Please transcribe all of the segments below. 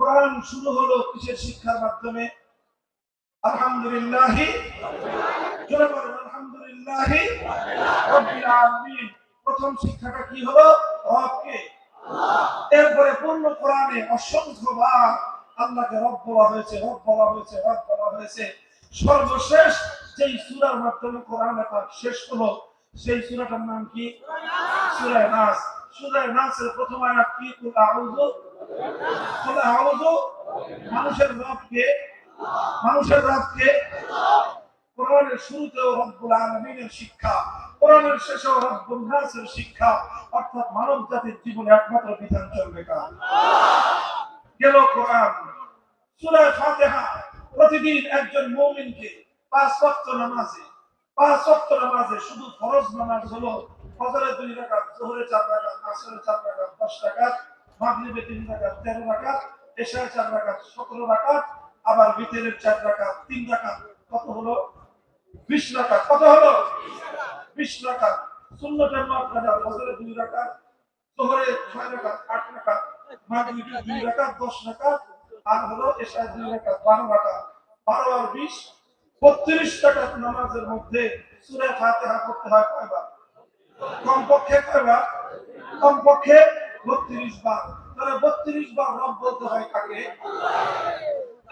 কোরআন শুরু হলো কিসের শিক্ষার মাধ্যমে? আলহামদুলিল্লাহি, জোরে বলেন আলহামদুলিল্লাহি রাব্বিল আলামিন। প্রথম শিক্ষাটা কি হলো? রবকে। এরপরে পূর্ণ কোরআনে অসংখ্যবার আল্লাহকে রব বলা হয়েছে, রব বলা হয়েছে, রব বলা হয়েছে। সর্বশেষ যেই সূরার মাধ্যমে কোরআন পাক শেষ হলো সেই সূরাটার নাম কি? সূরা নাস। সূরা নাসের প্রথম আয়াত কি? কুল আউযু, কুল আউযু। মানুষের রবকে, মানুষের রবকে। কোরআনের শুরুতেও রব্বুল আলামিনের শিক্ষা, কোরআনের শেষেও রব্বুল নাসের শিক্ষা, অর্থাৎ মানব জাতির জীবনে একমাত্র বিধান চলবে কার? গেল কোরআন। সূরা ফাতিহা প্রতিদিন একজন মুমিনকে 5 ওয়াক্ত নামাজে, 5 ওয়াক্ত নামাজে শুধু ফরজ নামাজ হলো ফজরে 2 রাকাত, যোহরে 4 রাকাত, আসরে 4 রাকাত 10 রাকাত, মাগরিবে 3 রাকাত 13 রাকাত, এশায় 4 রাকাত 17 রাকাত, আবার বিতরের 4 রাকাত 3 রাকাত, কত হলো? 20 রাকাত। কত হলো? 20 রাকাত। সুন্নতের মাত্রা ফজরে 2 রাকাত, যোহরে 6 রাকাত 8 রাকাত, মাগরিবে 2 রাকাত 10 রাকাত, আর হলো এশায় 2 রাকাত 12 রাকাত। 12 আর 20 32 রাকাত নামাজের মধ্যে সূরা ফাতিহা পড়তে হয় কয়বার? কমপক্ষে কয়বার? কমপক্ষে 32 বার। তাহলে 32 বার রব বলতে হয় কাকে?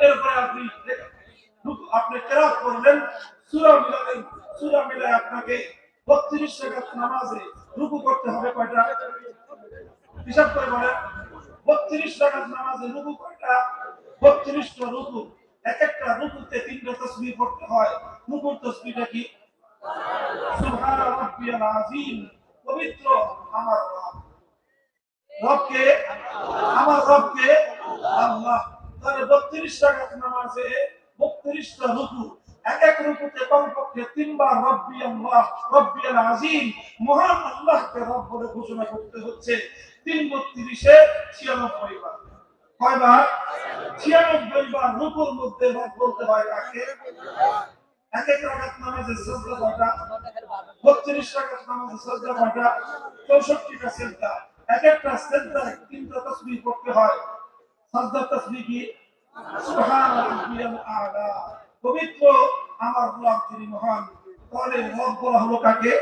এরপরে আপনি কেরাত করলেন, সূরা মিলালেন, সূরা মিলায় আপনাকে 32 রাকাত নামাজে রুকু করতে হবে কয়টা? হিসাব করে বলেন। 32 রাকাত নামাজে রুকু কয়টা? 32টা রুকু। এক একটা রুকুতে 3টা তাসবিহ পড়তে হয়। রুকুর তাসবিহটা কি? সুবহান রাব্বিয়াল আযীম। পবিত্র আমার রব। রবকে, আমার রবকে আল্লাহ। তাহলে 32 রাকাত নামাজে 32টা রুকু, এক এক রুকুতে কমপক্ষে 3 বার রব্বি আল্লাহ, রব্বিয়াল আযীম, মহান আল্লাহকে রব বলে ঘোষণা করতে হচ্ছে। 3 32 96 বার। কয়বার? 96 বার রুকুর মধ্যে রব বলতে হয় কাকে? এক এক রাকাত নামাজে সাজদা কয়টা? 32 রাকাত নামাজে সাজদা কয়টা? 64টা সিজদা। এক একটা সিজদায় 3টা তাসবিহ পড়তে হয়। সাজদার তাসবিহ কি? সুবহান রাব্বিয়াল আ'লা। পবিত্র আমার রব যিনি মহান। তাহলে রব বলা হলো কাকে?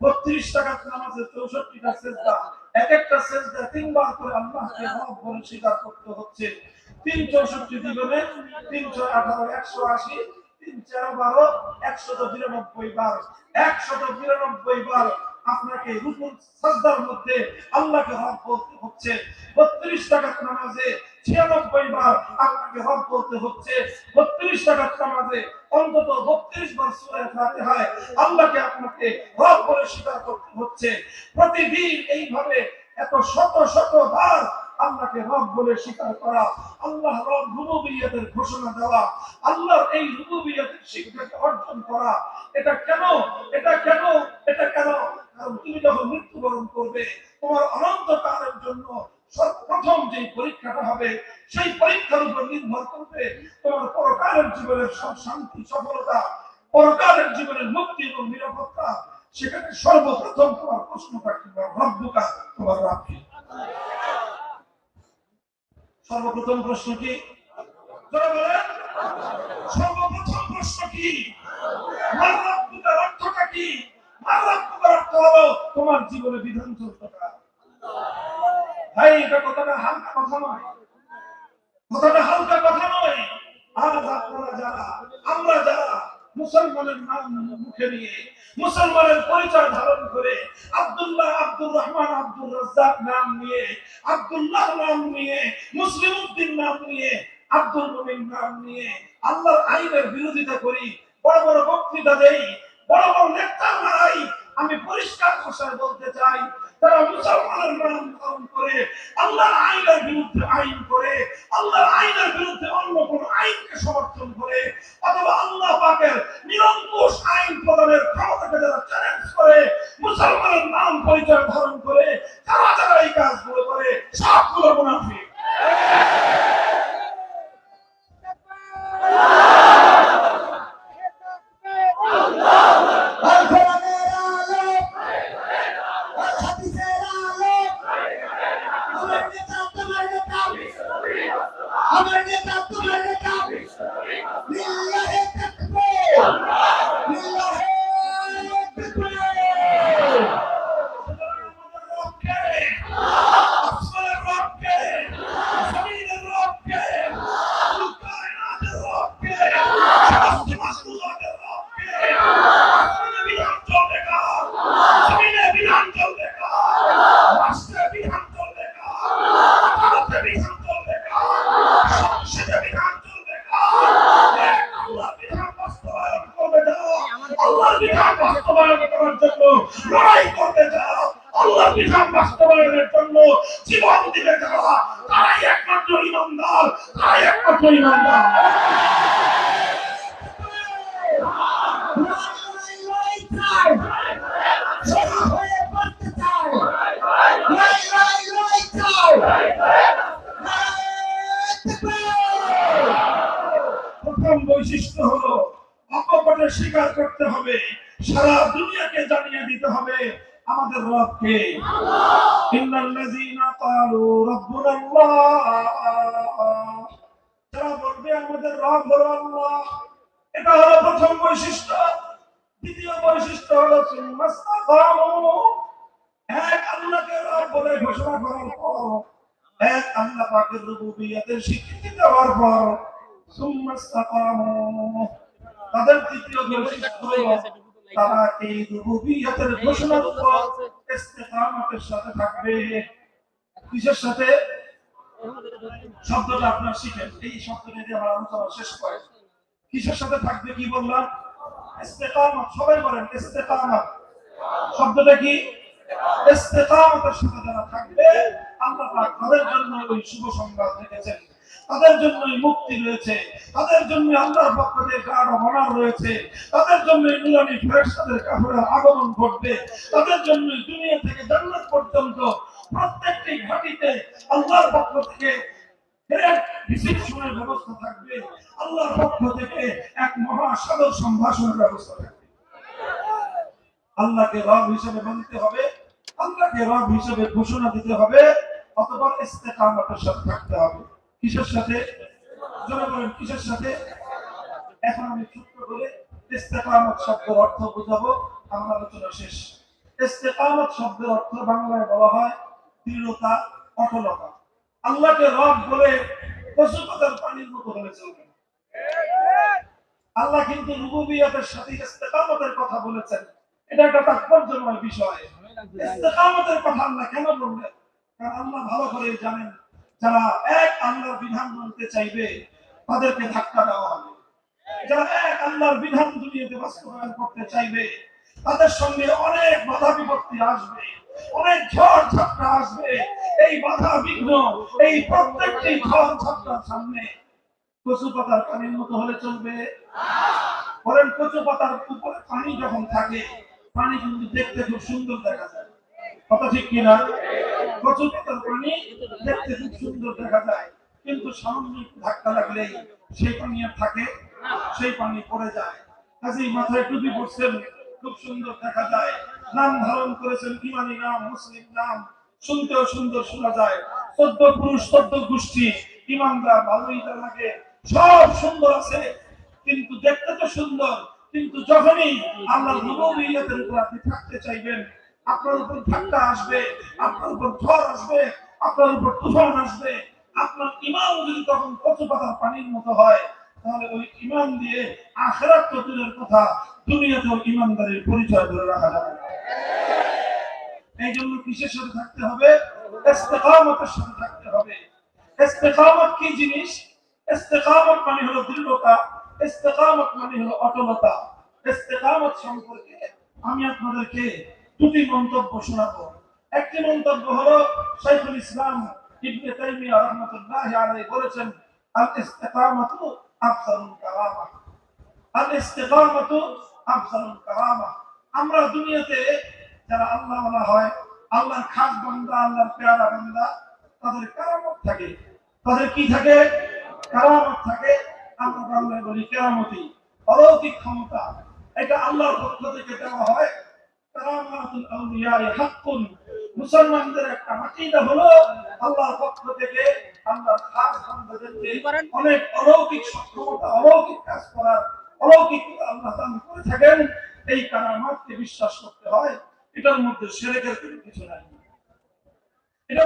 32 রাকাত নামাজে 64টা সিজদা। এক একটা সিজদায় 3 বার করে আল্লাহকে রব বলে স্বীকার করতে হচ্ছে। 3 64 দ্বিগুণে 3 6 18 180, 3 4 12 192 বার। 192 বার আপনাকে রুকুর সাজদার মধ্যে আল্লাহকে রব বলতে হচ্ছে। 32 রাকাত নামাজে 96 বার আপনাকে রব বলতে হচ্ছে। 32 রাকাত নামাজে অন্তত 32 বার সূরা ফাতিহায় আল্লাহকে আপনাকে রব বলে স্বীকার করতে হচ্ছে। প্রতিদিন এইভাবে এত শত শত বার আল্লাহকে রব বলে স্বীকার করা, আল্লাহ রব রুবুবিয়্যতের ঘোষণা দেওয়া, আল্লাহর এই রুবুবিয়্যতের শিক্ষাকে অর্জন করা। এটা কেন? এটা কেন? এটা কেন? কারণ তুমি যখন মৃত্যুবরণ করবে, তোমার অনন্তকালের জন্য সর্বপ্রথম যে পরীক্ষাটা হবে, সেই পরীক্ষার উপর নির্ভর করবে তোমার পরকালের জীবনের শান্তি, সফলতা, পরকালের জীবনের মুক্তি এবং নিরাপত্তা। সেখানে সর্বপ্রথম তোমার প্রশ্নটা কি? রব্বুকা, তোমার রব কি? সর্বপ্রথম প্রশ্ন কি? যারা বলেন সর্বপ্রথম প্রশ্ন কি? মার রব্বুকা অর্থটা কি? মার রব্বুকা অর্থ হলো তোমার জীবনে বিধান চলতটা। ভাই এটা কথাটা হালকা কথা নয়, কথাটা হালকা কথা নয়। আজ আপনারা যারা, আমরা যারা মুসলমানের নাম মুখে নিয়ে, মুসলমানের পরিচয় ধারণ করে আব্দুল্লাহ, আব্দুর রহমান, আব্দুর রাজ্জাক নাম নিয়ে, আব্দুল্লাহ নাম নিয়ে, মুসলিম উদ্দিন নাম নিয়ে, আব্দুল মুমিন নাম নিয়ে আল্লাহর আইনের বিরোধিতা করি, বড় বড় বক্তৃতা দেই, বড় বড় লেকচার মারাই, আমি পরিষ্কার ভাষায় বলতে চাই, তারা মুসলমানের নাম ধারণ করে আল্লাহর আইনের বিরুদ্ধে আইন করে, আল্লাহর আইনের বিরুদ্ধে অন্য কোন আইনকে সমর্থন করে, অথবা আল্লাহ পাকের নিরঙ্কুশ আইন প্রদানের ক্ষমতাকে যারা চ্যালেঞ্জ করে, মুসলমানের নাম পরিচয় ধারণ করে যারা যারা এই কাজগুলো করে, সবগুলো মুনাফিক। আমার নেতা তোমার নেতা লিল্লাহি তাকবীর লিল্লাহি তাকবীর লড়াই করতে যাও আল্লাহর বিধান বাস্তবায়নের জন্য জীবন দিতে যাওয়া তারাই একমাত্র ইমানদার তারাই একমাত্র ইমানদার প্রথম বৈশিষ্ট্য হলো অকপটে স্বীকার করতে হবে সারা দুনিয়াকে জানিয়ে দিতে হবে আমাদের রবকে ইন্নাল্লাযীনা ক্বালু রাব্বুনাল্লাহ যারা বলবে আমাদের রব হলো আল্লাহ এটা হলো প্রথম বৈশিষ্ট্য দ্বিতীয় বৈশিষ্ট্য হলো সুন্নাস্তাকামু এক আল্লাহকে রব বলে ঘোষণা করার পর এক আল্লাহ পাকের রুবুবিয়তের স্বীকৃতি দেওয়ার পর সুন্নাস্তাকামু তাদের তৃতীয় বৈশিষ্ট্য হলো তারা এই রুবুবিয়তের ঘোষণার উপর ইস্তিকামতের সাথে থাকবে কিসের সাথে শব্দটা আপনারা শিখেন এই শব্দটা দিয়ে আমরা আলোচনা শেষ করি কিসের সাথে থাকবে কি বললাম ইস্তিকামত সবাই বলেন ইস্তিকামত শব্দটা কি ইস্তিকামতের সাথে যারা থাকবে আল্লাহ পাক তাদের জন্য ওই শুভ সংবাদ রেখেছেন তাদের জন্য মুক্তি রয়েছে তাদের জন্য আল্লাহর পক্ষ থেকে গাঢ় মনার রয়েছে তাদের জন্য নুরানি ফেরেশতাদের কাফেলার আগমন ঘটবে তাদের জন্য দুনিয়া থেকে জান্নাত পর্যন্ত প্রত্যেকটি ঘাটিতে আল্লাহর পক্ষ থেকে রিসিপশনের ব্যবস্থা থাকবে আল্লাহর পক্ষ থেকে এক মহাসাগর সম্ভাষণের ব্যবস্থা থাকবে আল্লাহকে রব হিসেবে মানতে হবে আল্লাহকে রব হিসেবে ঘোষণা দিতে হবে অথবা ইস্তিকামতের সাথে থাকতে হবে কিসের সাথে জোরে বলেন কিসের সাথে এখন আমি ছোট্ট করে ইস্তিকামত শব্দের অর্থ বোঝাবো আমার আলোচনা শেষ ইস্তিকামত শব্দের অর্থ বাংলায় বলা হয় দৃঢ়তা অটলতা আল্লাহকে রব বলে কচু পাতার পানির মতো হলে চলবে আল্লাহ কিন্তু রুবুবিয়তের সাথে ইস্তিকামতের কথা বলেছেন এটা একটা তাৎপর্যময় বিষয় ইস্তিকামতের কথা আল্লাহ কেন বললেন কারণ আল্লাহ ভালো করে জানেন যারা এক আল্লাহর বিধান মানতে চাইবে তাদেরকে ধাক্কা দেওয়া হবে যারা এক আল্লাহর বিধান দুনিয়াতে বাস্তবায়ন করতে চাইবে তাদের সঙ্গে অনেক বাধা বিপত্তি আসবে অনেক ঝড় ঝাপটা আসবে এই বাধা বিঘ্ন এই প্রত্যেকটি ঝড় ঝাপটার সামনে কচু পাতার পানির মতো হলে চলবে বলেন কচু পাতার উপরে পানি যখন থাকে পানি কিন্তু দেখতে খুব সুন্দর দেখা যায় কথা ঠিক কিনা কচু পাতার পানি দেখতে খুব সুন্দর দেখা যায় কিন্তু সামান্য ধাক্কা লাগলেই সেই পানি আর থাকে সেই পানি পড়ে যায় কাজেই মাথায় টুপি পরছেন খুব সুন্দর দেখা যায় নাম ধারণ করেছেন ইমানি নাম মুসলিম নাম শুনতেও সুন্দর শোনা যায় 14 পুরুষ 14 গোষ্ঠী ইমানদার ভালোই লাগে সব সুন্দর আছে কিন্তু দেখতে তো সুন্দর কিন্তু যখনই আল্লাহর রুবুবিয়তের উপর আপনি থাকতে চাইবেন আপনার উপর ধাক্কা আসবে আপনার উপর ঝড় আসবে আপনার উপর তুফান আসবে আপনার ঈমান যদি তখন কচু পাতার পানির মতো হয় তাহলে ওই ঈমান দিয়ে আখিরাত তো দূরের কথা দুনিয়াতেও ঈমানদারের পরিচয় ধরে রাখা যাবে না এই জন্য কিসের সাথে থাকতে হবে ইস্তিকামতের সাথে থাকতে হবে ইস্তিকামত কি জিনিস ইস্তিকামত মানে হলো দৃঢ়তা ইস্তিকামত মানে হলো অটলতা ইস্তিকামত সম্পর্কে আমি আপনাদেরকে দুটি মন্তব্য শোনাবো একটি মন্তব্য হলো শাইখুল ইসলাম ইবনে তাইমিয়া রাহমাতুল্লাহি আলাইহি বলেছেন আল ইস্তিকামাতু আফজালুল কারামা আল ইস্তিকামাতু আফজালুল কারামা আমরা দুনিয়াতে যারা আল্লাহ ওয়ালা হয় আল্লাহর খাস বান্দা আল্লাহর পেয়ারা বান্দা তাদের কারামত থাকে তাদের কি থাকে কারামত থাকে আমরা বাংলায় বলি কেরামতি অলৌকিক ক্ষমতা এটা আল্লাহর পক্ষ থেকে দেওয়া হয় কারামাতুল আউলিয়া হাক্কুন মুসলমানদের একটা আকীদা হলো আল্লাহর পক্ষ থেকে আল্লাহর খাস বান্দাদেরকে অনেক অলৌকিক সক্ষমতা, অলৌকিক কাজ করার অলৌকিক আল্লাহ দান করে থাকেন। এই কারামাতকে বিশ্বাস করতে হয়, এটার মধ্যে শিরকের কোনো কিছু নাই। এটা